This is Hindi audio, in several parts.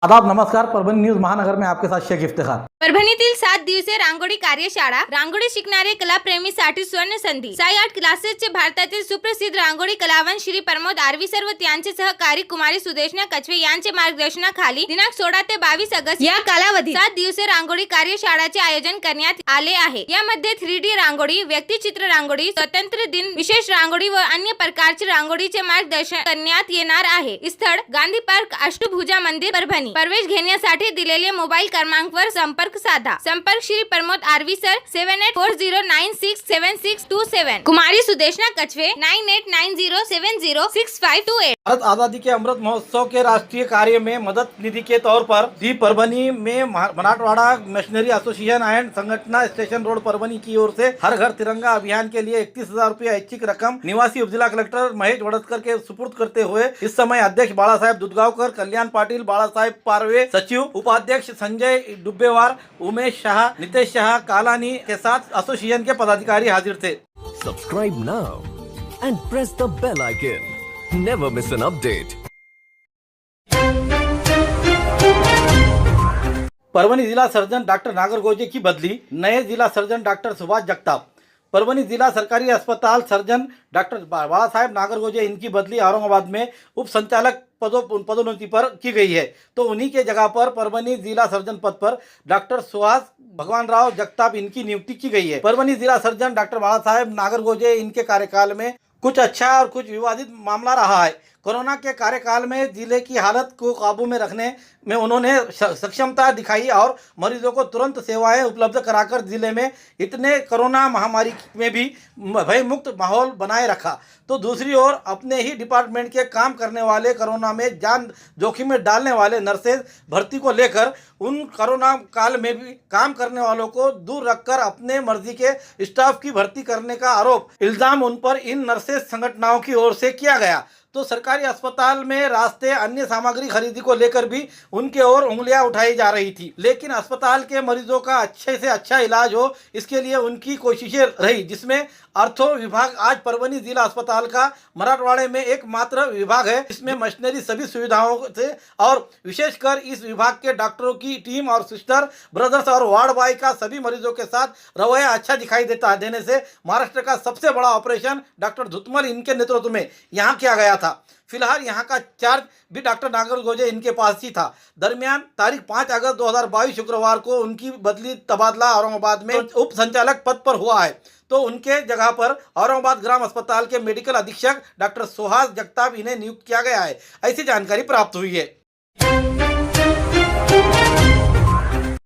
आदाब नमस्कार। परभणी न्यूज महानगर में आपके साथ शेख इफ्तिखार। परभणीतील 7 दिवसीय रांगोळी कार्यशाळा रांगोळी शिकणारे कलाप्रेमीसाठी स्वर्ण संधी। साई आर्ट क्लासेसचे भारतातील सुप्रसिद्ध रांगोळी कलावंत श्री प्रमोद आर्वीसर व त्यांचे सहकारी कुमारी सुदेशना कछवे यांचे मार्गदर्शनाखाली दिनांक 16 ते 22 ऑगस्ट या कालावधीत 7 दिवसीय रांगोळी कार्यशाळाचे आयोजन करण्यात आले आहे। यामध्ये 3D रांगोळी, व्यक्तिचित्र रांगोळी, स्वतंत्र दिन विशेष रांगोळी व अन्य प्रकारचे रांगोळीचे मार्गदर्शन करण्यात येणार आहे। स्थळ गांधी पार्क, अष्टभुजा मंदिर, परभणी। प्रवेश घेण्यासाठी दिलेले मोबाईल क्रमांकावर संपर्क साधा। संपर्क श्री प्रमोद आर्वीसर 7840967627, कुमारी सुदेशना कछवे 9890706528। भारत आजादी के अमृत महोत्सव के राष्ट्रीय कार्य में मदद निधि के तौर पर दी परभणी में Marathwada machinery association and Sanghatana station road Parbhani की ओर से हर घर तिरंगा अभियान के लिए 31,000 रुपये ऐच्छिक रकम निवासी उपजिला कलेक्टर महेश वड़दकर के सुपुर्द करते हुए इस समय अध्यक्ष बाला साहेब दुधगावकर, कल्याण पाटिल, बाला साहेब पारवे, सचिव उपाध्यक्ष संजय डुब्बेवार, उमेश शाह, नितेश शाह कालानी के साथ एसोसिएशन के पदाधिकारी हाजिर थे। Subscribe now and press the bell icon. Never miss an update. Parbhani जिला सर्जन डॉक्टर नागरगोजे की बदली, नए जिला सर्जन डॉक्टर सुभाष जगताप। परभणी जिला सरकारी अस्पताल सर्जन डॉक्टर बाला साहेब नागरगोजे इनकी बदली औरंगाबाद में उप संचालक पदोन्नति पर की गई है, तो उन्हीं के जगह पर परभणी जिला सर्जन पद पर डॉक्टर सुहास भगवानराव जगताप इनकी नियुक्ति की गई है। परभणी जिला सर्जन डॉक्टर बाला साहेब नागरगोजे इनके कार्यकाल में कुछ अच्छा और कुछ विवादित मामला रहा है। कोरोना के कार्यकाल में जिले की हालत को काबू में रखने में उन्होंने सक्षमता दिखाई और मरीजों को तुरंत सेवाएं उपलब्ध कराकर जिले में इतने कोरोना महामारी में भी भय मुक्त माहौल बनाए रखा। तो दूसरी ओर अपने ही डिपार्टमेंट के काम करने वाले कोरोना में जान जोखिम में डालने वाले नर्सेज भर्ती को लेकर उन कोरोना काल में भी काम करने वालों को दूर रखकर अपने मर्जी के स्टाफ की भर्ती करने का आरोप इल्जाम उन पर इन नर्सेज संगठनों की ओर से किया गया। तो सरकारी अस्पताल में रास्ते अन्य सामग्री खरीदी को लेकर भी उनके ओर उंगलियां उठाई जा रही थी, लेकिन अस्पताल के मरीजों का अच्छे से अच्छा इलाज हो इसके लिए उनकी कोशिशें रही, जिसमें आर्थो विभाग आज परभणी जिला अस्पताल का मराठवाड़े में एकमात्र विभाग है जिसमें मशीनरी सभी सुविधाओं से और विशेषकर इस विभाग के डॉक्टरों की टीम और सिस्टर ब्रदर्स और वार्ड बॉय का सभी मरीजों के साथ रवैया अच्छा दिखाई देने से महाराष्ट्र का सबसे बड़ा ऑपरेशन डॉक्टर धुतमल इनके नेतृत्व में यहाँ किया गया था। फिलहाल यहाँ का चार्ज भी डॉक्टर नागरगोजे इनके पास ही था। दरमियान तारीख 5 अगस्त 2022 शुक्रवार को उनकी बदली तबादला औरंगाबाद में उप संचालक पद पर हुआ है, तो उनके जगह पर औरंगाबाद ग्राम अस्पताल के मेडिकल अधीक्षक डॉक्टर सुहास जगताप इन्हें नियुक्त किया गया है, ऐसी जानकारी प्राप्त हुई है।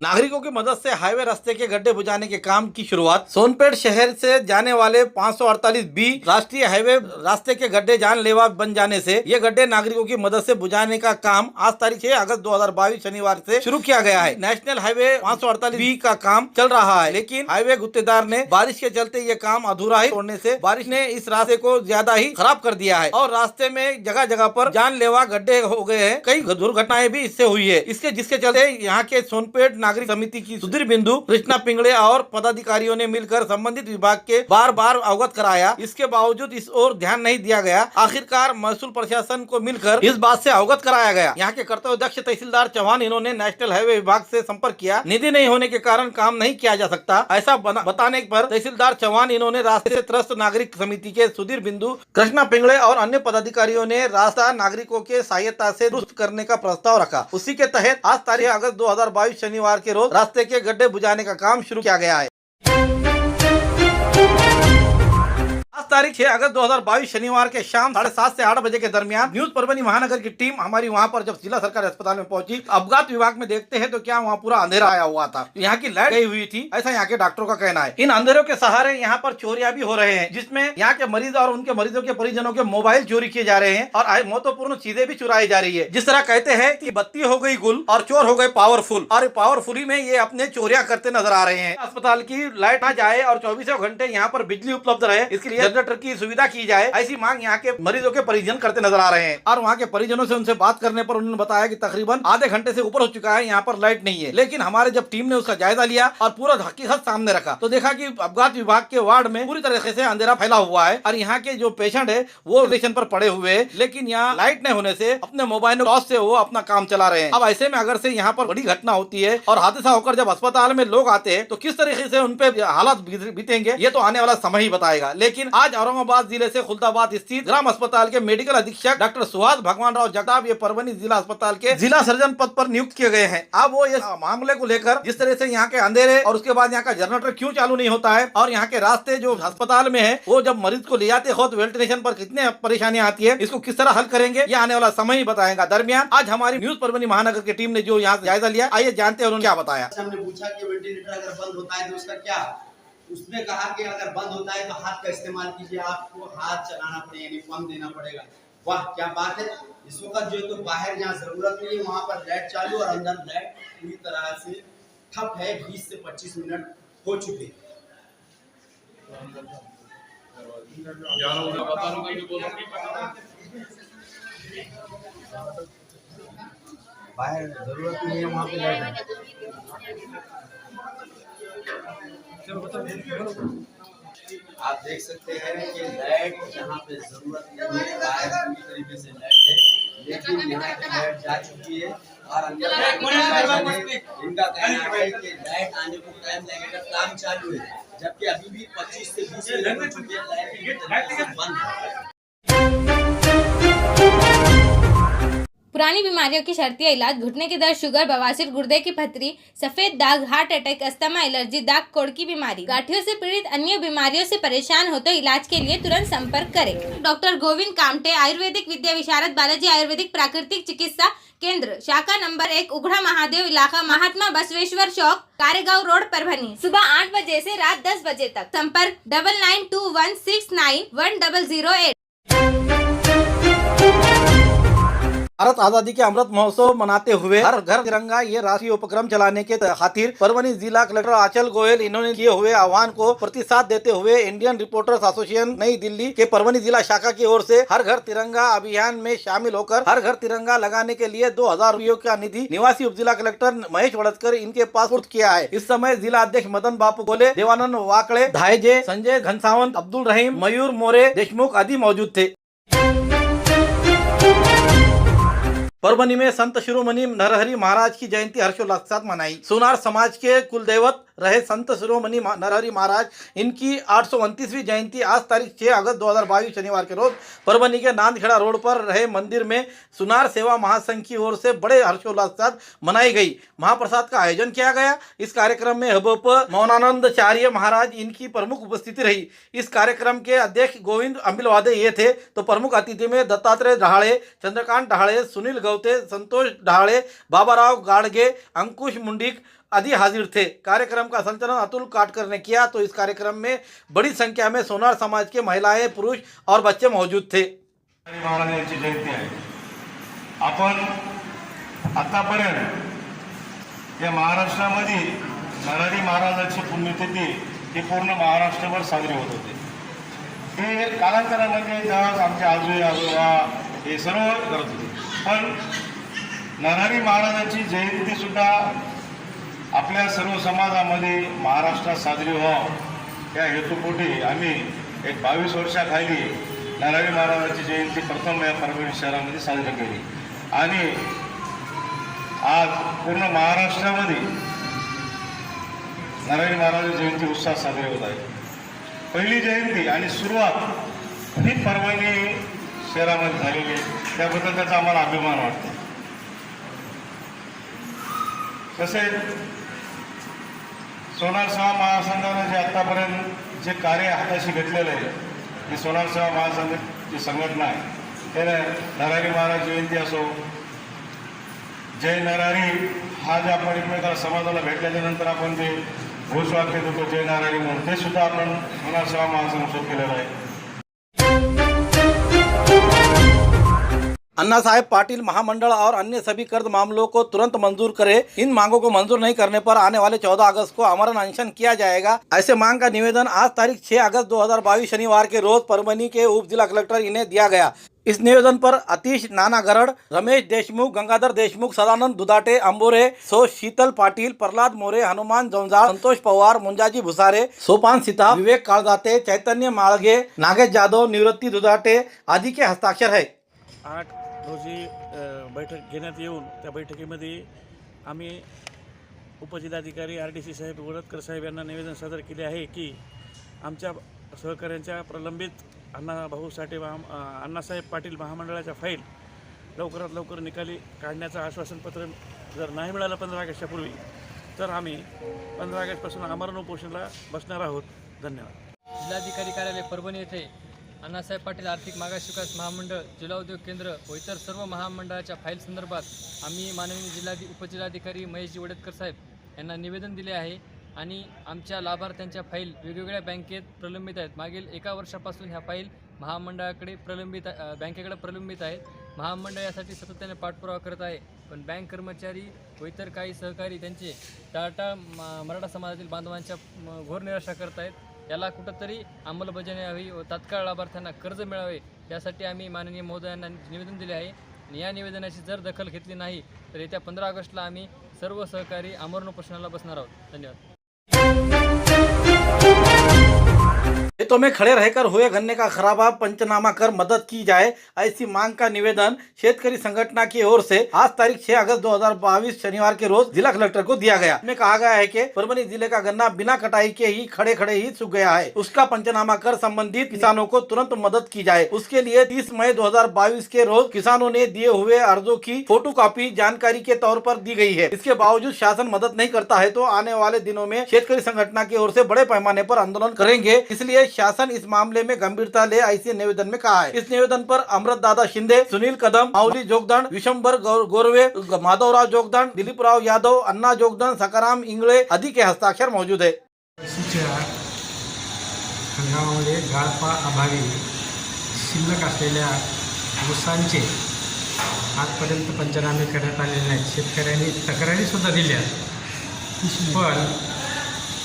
नागरिकों की मदद से हाईवे रास्ते के गड्ढे बुझाने के काम की शुरुआत। सोनपेट शहर से जाने वाले 548 बी राष्ट्रीय हाईवे रास्ते के गड्ढे जानलेवा बन जाने से ये गड्ढे नागरिकों की मदद से बुझाने का काम आज तारीख 6 अगस्त 2022 शनिवार से शुरू किया गया है। नेशनल हाईवे 548 बी का काम चल रहा है, लेकिन हाईवे गुत्तेदार ने बारिश के चलते ये काम अधूरा ही छोड़ने से बारिश ने इस रास्ते को ज्यादा ही खराब कर दिया है और रास्ते में जगह जगह पर जानलेवा गड्ढे हो गए हैं। कई दुर्घटनाएं भी इससे हुई है। जिसके चलते यहाँ के सोनपेट नागरिक समिति की सुधीर बिंदु, कृष्णा पिंगड़े और पदाधिकारियों ने मिलकर संबंधित विभाग के बार बार अवगत कराया। इसके बावजूद इस ओर ध्यान नहीं दिया गया। आखिरकार महसूल प्रशासन को मिलकर इस बात से अवगत कराया गया। यहाँ के कर्तव्यदक्ष तहसीलदार चौहान इन्होंने नेशनल हाईवे विभाग से संपर्क किया। निधि नहीं होने के कारण काम नहीं किया जा सकता, ऐसा बताने पर तहसीलदार चौहान इन्होंने रास्ते से त्रस्त नागरिक समिति के सुधीर बिंदु, कृष्णा पिंगड़े और अन्य पदाधिकारियों ने रास्ता नागरिकों के सहायता से दुरुस्त करने का प्रस्ताव रखा। उसी के तहत आज तारीख अगस्त 2022 शनिवार के रोज रास्ते के गड्ढे बुझाने का काम शुरू किया गया है। आज तारीख 6 अगस्त 2022 शनिवार के शाम 7:30 से 8 बजे के दरमियान न्यूज परभणी महानगर की टीम हमारी वहां पर जब जिला सरकारी अस्पताल में पहुंची, अवकाश विभाग में देखते हैं तो क्या वहां पूरा अंधेरा आया हुआ था। यहाँ की लाइट गई हुई थी, ऐसा यहाँ के डॉक्टरों का कहना है। इन अंधेरों के सहारे यहाँ पर चोरियां भी हो रहे हैं, जिसमें यहाँ के मरीज और उनके मरीजों के परिजनों के मोबाइल चोरी किए जा रहे हैं और महत्वपूर्ण चीजें भी चुराई जा रही है। जिस तरह कहते हैं कि बत्ती हो गई गुल और चोर हो गए पावरफुल, और पावरफुली में ये अपने चोरियां करते नजर आ रहे हैं। अस्पताल की लाइट ना जाए और 24 घंटे यहाँ पर बिजली उपलब्ध रहे, इसके लिए जनरेटर जनरेटर की सुविधा की जाए, ऐसी मांग यहाँ के मरीजों के परिजन करते नजर आ रहे हैं। और वहाँ के परिजनों से उनसे बात करने पर उन्होंने बताया कि तकरीबन आधे घंटे से ऊपर हो चुका है, यहाँ पर लाइट नहीं है। लेकिन हमारे जब टीम ने उसका जायजा लिया और पूरा हकीकत सामने रखा तो देखा कि अपघात विभाग के वार्ड में पूरी तरीके से अंधेरा फैला हुआ है और यहाँ के जो पेशेंट है वो स्टेशन पर पड़े हुए हैं, लेकिन यहाँ लाइट नहीं होने से अपने मोबाइल टॉर्च से वो अपना काम चला रहे हैं। अब ऐसे में अगर से यहाँ पर बड़ी घटना होती है और हादसा होकर जब अस्पताल में लोग आते हैं तो किस तरीके से उन पे हालात बीतेंगे ये तो आने वाला समय ही बताएगा। लेकिन आज औरंगाबाद जिले से खुलदाबाद स्थित ग्राम अस्पताल के मेडिकल अधीक्षक डॉक्टर सुहास भगवान राव जगताप ये परभनी जिला अस्पताल के जिला सर्जन पद पर नियुक्त किए गए हैं। अब वो इस मामले को लेकर जिस तरह से यहाँ के अंधेरे और उसके बाद यहाँ का जनरेटर क्यों चालू नहीं होता है और यहाँ के रास्ते जो अस्पताल में है वो जब मरीज को ले जाते हो तो वेंटिलेशन पर कितने परेशानियां आती है, इसको किस तरह हल करेंगे ये आने वाला समय ही बताएगा। दरमियान आज हमारी न्यूज परभनी महानगर की टीम ने जो यहाँ जायजा लिया, आइए जानते हैं उन्होंने क्या बताया। हमने पूछा कि वेंटिलेटर अगर बंद होता है तो उसका क्या, उसने कहा कि अगर बंद होता है तो हाथ का इस्तेमाल कीजिए, आपको हाथ चलाना पड़ेगा यानी पंप देना पड़ेगा। वाह क्या बात है। इस वक्त जो तो बाहर जहाँ जरूरत नहीं है वहाँ पर लाइट चालू और अंदर लाइट पूरी तरह से ठप है। 20 से 25 मिनट हो चुके। बाहर जरूरत नहीं है वहाँ पे लाइट है। आप देख सकते हैं कि लाइट जहाँ पे जरूरत नहीं है बाहर पूरी तरीके से लाइट है, लेकिन यहाँ की लाइट जा चुकी है और अंदर इनका कहना है कि लाइट आने को टाइम लगेगा, काम चालू है, जबकि अभी भी 25 से 20 मिनट हो चुके हैं, लाइट बंद है। पुरानी बीमारियों की शर्तिया इलाज, घुटने के दर्द, शुगर, बवासीर, गुर्दे की पथरी, सफेद दाग, हार्ट अटैक, अस्थमा, एलर्जी, दाग कोड़ की बीमारी, गांठियों से पीड़ित अन्य बीमारियों से परेशान हो तो इलाज के लिए तुरंत संपर्क करें। डॉक्टर गोविंद कामटे, आयुर्वेदिक विद्या विशारद, बालाजी आयुर्वेदिक प्राकृतिक चिकित्सा केंद्र, शाखा नंबर 1, उघड़ा महादेव इलाका, महात्मा बसवेश्वर चौक, कारेगांव रोड, परभनी। सुबह 8 बजे से रात 10 बजे तक। संपर्क 9921691008। भारत आजादी के अमृत महोत्सव मनाते हुए हर घर तिरंगा ये राष्ट्रीय उपक्रम चलाने के खातिर परभनी जिला कलेक्टर आंचल गोयल इन्होंने किए हुए आह्वान को प्रतिसाद देते हुए इंडियन रिपोर्टर्स एसोसिएशन नई दिल्ली के परभनी जिला शाखा की ओर से हर घर तिरंगा अभियान में शामिल होकर हर घर तिरंगा लगाने के लिए 2000 रुपयों का निधि निवासी उप जिला कलेक्टर महेश वड़तकर इनके पास सुपुर्द किया है। इस समय जिला अध्यक्ष मदन बापू गोले, देवानंद वाकड़े, धायजे, संजय घनसावंत, अब्दुल रहीम, मयूर मोरे देशमुख आदि मौजूद थे। परभनी में संत शिरोमणि नरहरि महाराज की जयंती हर्षोल्लास के साथ मनाई। सोनार समाज के कुलदेवत रहे संत शिरोमणि नरहरि महाराज इनकी 829वीं जयंती आज तारीख 6 अगस्त 2022 शनिवार के रोज परभनी के नांदखेड़ा रोड पर रहे मंदिर में सुनार सेवा महासंघ की ओर से बड़े हर्षोल्लास के साथ मनाई गई। महाप्रसाद का आयोजन किया गया। इस कार्यक्रम में हबोप मौनानंदाचार्य महाराज इनकी प्रमुख उपस्थिति रही। इस कार्यक्रम के अध्यक्ष गोविंद अम्बिलवादे ये थे तो प्रमुख अतिथि में दत्तात्रेय ढाले, चंद्रकांत ढाले, सुनील गौते, संतोष ढाले, बाबाराव गाड़गे, अंकुश मुंडिक आदि हाजिर थे। कार्यक्रम का संचालन अतुल काटकर ने किया तो इस कार्यक्रम में बड़ी संख्या में सोनार समाज के महिलाएं, पुरुष और बच्चे मौजूद थे। महाराजांची जयंती आहे। आपण आतापर्यंत या महाराष्ट्रामध्ये नरहरी महाराजांची पुण्यतिथी ही पूर्ण महाराष्ट्रभर साजरी होत होती। हे कालांतरामध्ये जवळ आमचे आजोबा आजोबा हे सर्व करत होते, पण नरहरी महाराजांची जयंती सुद्धा आपल्या सर्व समाजामध्ये महाराष्ट्रात साजरी व्हावं या हेतुपोटी आम्ही एक 22 वर्षाखाली नरहरी महाराजांची जयंती प्रथम या परभणी शहरामध्ये साजरी केली आणि आज पूर्ण महाराष्ट्रामध्ये नरहरी महाराज जयंती उत्साहात साजरी होत आहे। पहिली जयंती आणि सुरुवात ही परभणी शहरामध्ये झालेली आहे, त्याबद्दल त्याचा आम्हाला अभिमान वाटतो। तसेच सोनार सेवा महासंघाने जे आतापर्यंत जे कार्य हाताशी घेतलेलं आहे, ही सोनार सेवा महासंघ जी संघटना आहे त्याने नरहरी महाराज जयंती असो, जय नरहरी हा जे आपण एकमेकाला समाजाला भेटल्याच्या नंतर आपण जे घोषवाक्य देतो जय नरहरी म्हणून, ते सुद्धा आपण सोनार सेवा महासंघ सुरू केलेलं आहे। अन्ना साहेब पाटिल महामंडल और अन्य सभी कर्ज मामलों को तुरंत मंजूर करे। इन मांगों को मंजूर नहीं करने पर आने वाले 14 अगस्त को आमरण अनशन किया जाएगा। ऐसे मांग का निवेदन आज तारीख 6 अगस्त 2022 शनिवार के रोज परभणी के उप जिला कलेक्टर इन्हें दिया गया। इस निवेदन पर अतीश नाना गरड, रमेश देशमुख, गंगाधर देशमुख, सदानंद दुधाटे, अंबोरे, शीतल पाटिल, प्रल्हाद मोरे, हनुमान जौंजाळ, संतोष पवार, मुंजाजी भुसारे, सोपान सीता, विवेक काळदाते, चैतन्य माळगे, नागेश जाधव, निवृत्ती दुधाटे आदि के हस्ताक्षर है। 8 रोजी बैठक घेण्यात येऊन त्या बैठकीमध्ये आम्ही उपजिल्हाधिकारी RDC साहेब वडतकर साहेब यांना निवेदन सादर केले आहे की आमच्या सहकाऱ्यांच्या प्रलंबित अण्णाभाऊ साठे अण्णासाहेब पाटील महामंडळाच्या फाईल लवकरात लवकर निकाली काढण्याचं आश्वासनपत्र जर नाही मिळालं 15 ऑगस्टच्या पूर्वी तर आम्ही 15 ऑगस्टपासून आमरण उपोषणाला बसणार आहोत। धन्यवाद। जिल्हाधिकारी कार्यालय परभणी येथे अण्णासाहेब पाटील आर्थिक मागास विकास महामंडळ, जिल्हा उद्योग केंद्र व इतर सर्व महामंडळाच्या फाईल संदर्भात आम्ही माननीय उपजिल्हाधिकारी महेशजी वडतकर साहेब यांना निवेदन दिले आहे आणि आमच्या लाभार्थ्यांच्या फाईल वेगवेगळ्या बँकेत प्रलंबित आहेत। मागील 1 वर्षापासून ह्या फाईल महामंडळाकडे बँकेकडे प्रलंबित आहेत। महामंडळ यासाठी सातत्याने पाठपुरावा करत आहे, पण बँक कर्मचारी व इतर काही सहकारी त्यांचे टाटा मराठा समाजातील बांधवांच्या घोर निराशा करत आहेत। याला कुठंतरी अंमलबजावणी यावी व तात्काळ लाभार्थ्यांना कर्ज मिळावे यासाठी आम्ही माननीय महोदयांना निवेदन दिले आहे आणि या निवेदनाची जर दखल घेतली नाही तर येत्या 15 ऑगस्टला आम्ही सर्व सहकारी आमरण उपोषणाला बसणार आहोत। धन्यवाद। खेतों में खड़े रहकर हुए गन्ने का खराबा पंचनामा कर मदद की जाए, ऐसी मांग का निवेदन शेतकरी संगठन की ओर से आज तारीख 6 अगस्त 2022 शनिवार के रोज जिला कलेक्टर को दिया गया। इसमें कहा गया है कि परभणी जिले का गन्ना बिना कटाई के ही खड़े खड़े ही सूख गया है, उसका पंचनामा कर संबंधित किसानों को तुरंत मदद की जाए। उसके लिए 30 मई 2022 के रोज किसानों ने दिए हुए अर्जों की फोटोकॉपी जानकारी के तौर पर दी गई है। इसके बावजूद शासन मदद नहीं करता है तो आने वाले दिनों में शेतकरी संगठन की ओर से बड़े पैमाने पर आंदोलन करेंगे, इसलिए शासन इस मामले में गंभीरता ले, ऐसे निवेदन में कहा है। इस निवेदन पर अमृत दादा शिंदे, सुनील कदम, माऊली जोगदंड, विशंबर गोरवे, माधवराव जोगदंड, दिलीपराव यादव, अन्ना जोगदंड, सकाराम इंगळे आदि के हस्ताक्षर मौजूद है। हंगामामध्ये गाळपा अभावी शिल्लक असलेल्या ऊसांचे आजपर्यंत पंचनामे करण्यात आलेले नाहीत। शेतकऱ्यांनी तक्रारी सुद्धा दिल्या, पण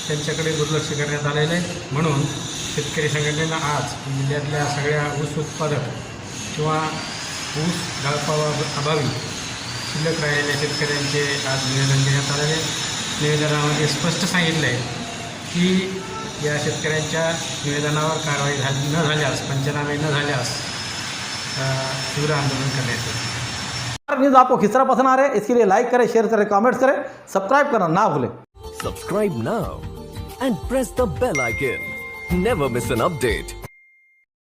त्यांच्याकडे दुर्लक्ष करण्यात आलेले आहे। म्हणून शेतकरी संघटनेनं आज जिल्ह्यातल्या सगळ्या ऊस उत्पादक किंवा ऊस गाळपाअभावी शिल्लक राहिलेल्या शेतकऱ्यांचे आज निवेदन देण्यात आलेले। निवेदनामध्ये स्पष्ट सांगितलं आहे की या शेतकऱ्यांच्या निवेदनावर कारवाई न झाल्यास, पंचनामे न झाल्यास तीव्र आंदोलन करण्यात येईल। न्यूज़ आपको किस तरह पसंद आ रहा है, इसके लिए लाइक करें, शेयर करें, कमेंट्स करें, सब्सक्राइब करना ना भूलें। Subscribe now and press the bell icon. Never miss an update.